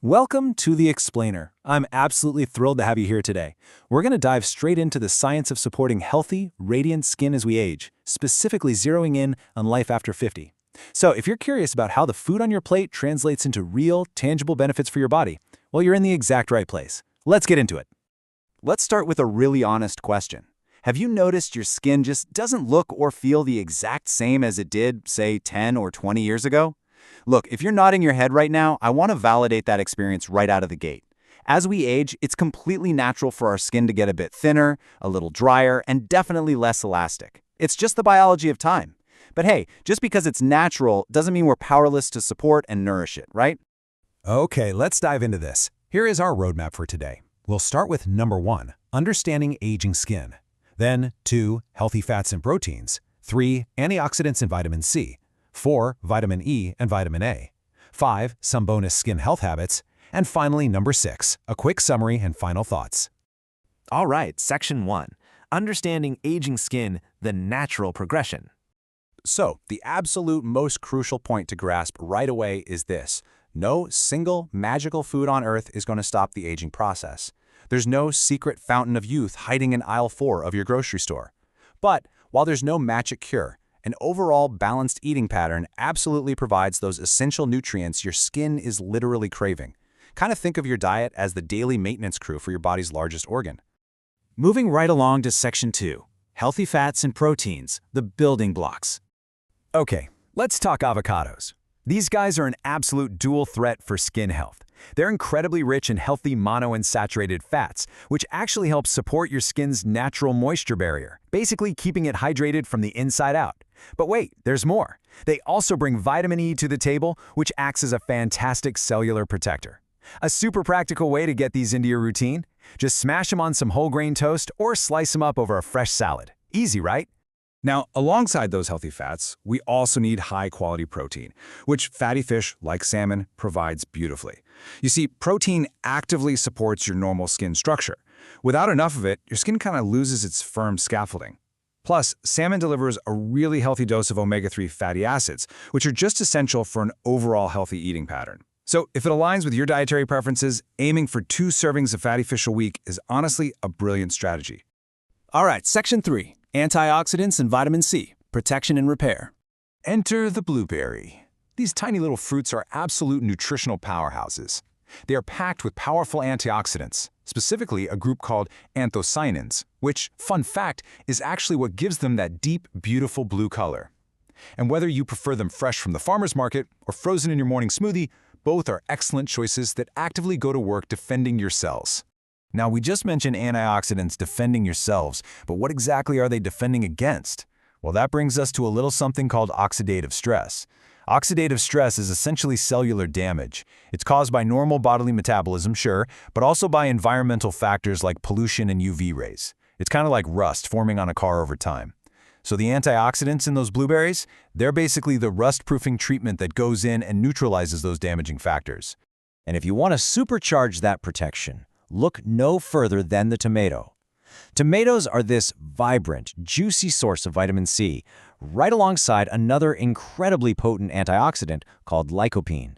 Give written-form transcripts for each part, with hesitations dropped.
Welcome to The Explainer. I'm absolutely thrilled to have you here today. We're going to dive straight into the science of supporting healthy, radiant skin as we age, specifically zeroing in on life after 50. So if you're curious about how the food on your plate translates into real, tangible benefits for your body, well, you're in the exact right place. Let's get into it. Let's start with a really honest question. Have you noticed your skin just doesn't look or feel the exact same as it did, say, 10 or 20 years ago? Look, if you're nodding your head right now, I want to validate that experience right out of the gate. As we age, it's completely natural for our skin to get a bit thinner, a little drier, and definitely less elastic. It's just the biology of time. But hey, just because it's natural doesn't mean we're powerless to support and nourish it, right? Okay, let's dive into this. Here is our roadmap for today. We'll start with number 1, understanding aging skin. Then 2, healthy fats and proteins. 3, antioxidants and vitamin C. 4, vitamin E and vitamin A. 5, some bonus skin health habits. And finally, number 6, a quick summary and final thoughts. All right, section 1, understanding aging skin, the natural progression. So, the absolute most crucial point to grasp right away is this. No single magical food on earth is going to stop the aging process. There's no secret fountain of youth hiding in aisle 4 of your grocery store. But while there's no magic cure, an overall balanced eating pattern absolutely provides those essential nutrients your skin is literally craving. Kind of think of your diet as the daily maintenance crew for your body's largest organ. Moving right along to section 2, healthy fats and proteins, the building blocks. Okay, let's talk avocados. These guys are an absolute dual threat for skin health. They're incredibly rich in healthy monounsaturated fats, which actually help support your skin's natural moisture barrier, basically keeping it hydrated from the inside out. But wait, there's more. They also bring vitamin E to the table, which acts as a fantastic cellular protector. A super practical way to get these into your routine? Just smash them on some whole grain toast or slice them up over a fresh salad. Easy, right? Now, alongside those healthy fats, we also need high-quality protein, which fatty fish like salmon provides beautifully. You see, protein actively supports your normal skin structure. Without enough of it, your skin kind of loses its firm scaffolding. Plus, salmon delivers a really healthy dose of omega-3 fatty acids, which are just essential for an overall healthy eating pattern. So, if it aligns with your dietary preferences, aiming for 2 servings of fatty fish a week is honestly a brilliant strategy. All right, section 3, antioxidants and vitamin C, protection and repair. Enter the blueberry. These tiny little fruits are absolute nutritional powerhouses. They are packed with powerful antioxidants, specifically a group called anthocyanins, which, fun fact, is actually what gives them that deep, beautiful blue color. And whether you prefer them fresh from the farmer's market or frozen in your morning smoothie, both are excellent choices that actively go to work defending your cells. Now, we just mentioned antioxidants defending your cells, but what exactly are they defending against? Well, that brings us to a little something called oxidative stress. Oxidative stress is essentially cellular damage. It's caused by normal bodily metabolism, sure, but also by environmental factors like pollution and UV rays. It's kind of like rust forming on a car over time. So the antioxidants in those blueberries, they're basically the rust-proofing treatment that goes in and neutralizes those damaging factors. And if you want to supercharge that protection, look no further than the tomato. Tomatoes are this vibrant, juicy source of vitamin C, right alongside another incredibly potent antioxidant called lycopene.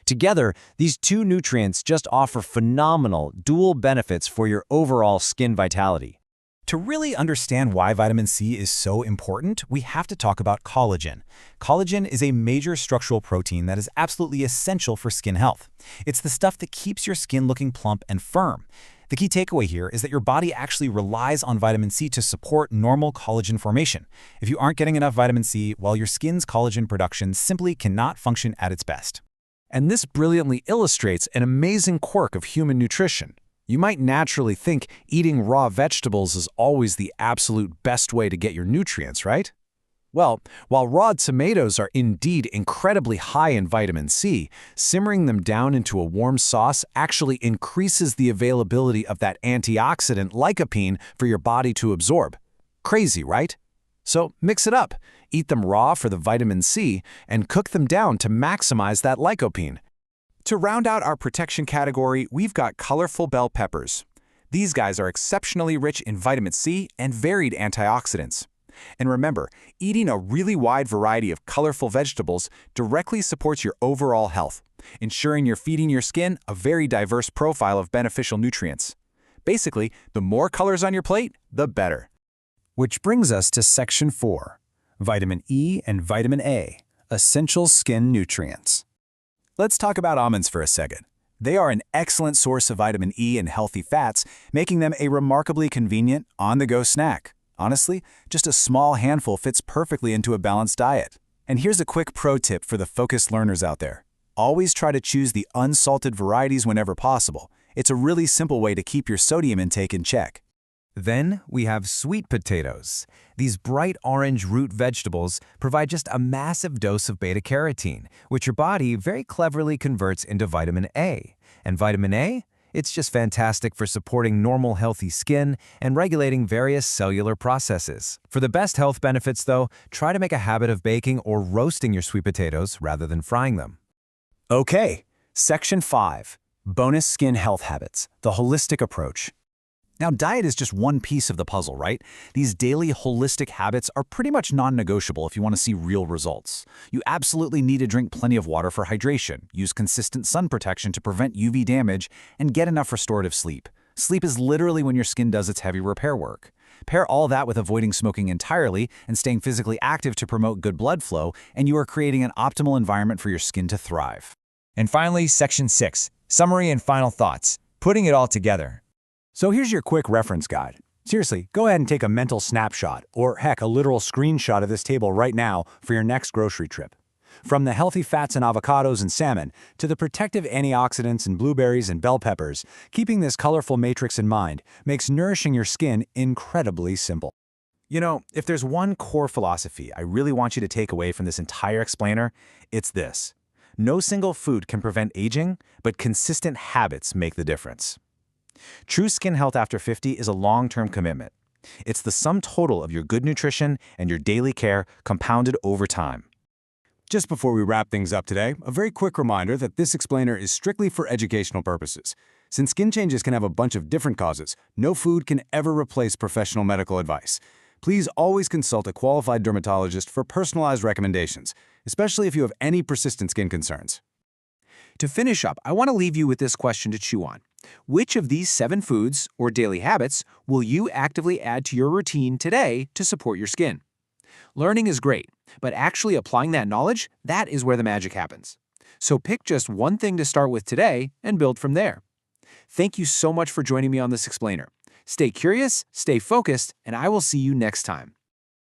Together, these 2 nutrients just offer phenomenal dual benefits for your overall skin vitality. To really understand why vitamin C is so important, we have to talk about collagen. Collagen is a major structural protein that is absolutely essential for skin health. It's the stuff that keeps your skin looking plump and firm. The key takeaway here is that your body actually relies on vitamin C to support normal collagen formation. If you aren't getting enough vitamin C, well, your skin's collagen production simply cannot function at its best. And this brilliantly illustrates an amazing quirk of human nutrition. You might naturally think eating raw vegetables is always the absolute best way to get your nutrients, right? Well, while raw tomatoes are indeed incredibly high in vitamin C, simmering them down into a warm sauce actually increases the availability of that antioxidant lycopene for your body to absorb. Crazy, right? So mix it up. Eat them raw for the vitamin C and cook them down to maximize that lycopene. To round out our protection category, we've got colorful bell peppers. These guys are exceptionally rich in vitamin C and varied antioxidants. And remember, eating a really wide variety of colorful vegetables directly supports your overall health. ensuring you're feeding your skin a very diverse profile of beneficial nutrients. Basically, the more colors on your plate, the better. Which brings us to Section 4, Vitamin E and Vitamin A, essential skin nutrients. Let's talk about almonds for a second. They are an excellent source of vitamin E and healthy fats, making them a remarkably convenient, on-the-go snack. Honestly, just a small handful fits perfectly into a balanced diet. And here's a quick pro tip for the focused learners out there. Always try to choose the unsalted varieties whenever possible. It's a really simple way to keep your sodium intake in check. Then we have sweet potatoes. These bright orange root vegetables provide just a massive dose of beta-carotene, which your body very cleverly converts into vitamin A. And vitamin A? It's just fantastic for supporting normal healthy skin and regulating various cellular processes. For the best health benefits though, try to make a habit of baking or roasting your sweet potatoes rather than frying them. Okay, Section 5, bonus skin health habits, the holistic approach. Now, diet is just one piece of the puzzle, right? These daily holistic habits are pretty much non-negotiable if you want to see real results. You absolutely need to drink plenty of water for hydration, use consistent sun protection to prevent UV damage, and get enough restorative sleep. Sleep is literally when your skin does its heavy repair work. Pair all that with avoiding smoking entirely and staying physically active to promote good blood flow, and you are creating an optimal environment for your skin to thrive. And finally, Section 6, summary and final thoughts, putting it all together. So here's your quick reference guide. Seriously, go ahead and take a mental snapshot, or heck, a literal screenshot of this table right now for your next grocery trip. From the healthy fats in avocados and salmon to the protective antioxidants in blueberries and bell peppers, keeping this colorful matrix in mind makes nourishing your skin incredibly simple. You know, if there's one core philosophy I really want you to take away from this entire explainer, it's this. No single food can prevent aging, but consistent habits make the difference. True skin health after 50 is a long-term commitment. It's the sum total of your good nutrition and your daily care compounded over time. Just before we wrap things up today, a very quick reminder that this explainer is strictly for educational purposes. Since skin changes can have a bunch of different causes, no food can ever replace professional medical advice. Please always consult a qualified dermatologist for personalized recommendations, especially if you have any persistent skin concerns. To finish up, I want to leave you with this question to chew on. Which of these 7 foods or daily habits will you actively add to your routine today to support your skin? Learning is great, but actually applying that knowledge, that is where the magic happens. So pick just one thing to start with today and build from there. Thank you so much for joining me on this explainer. Stay curious, stay focused, and I will see you next time.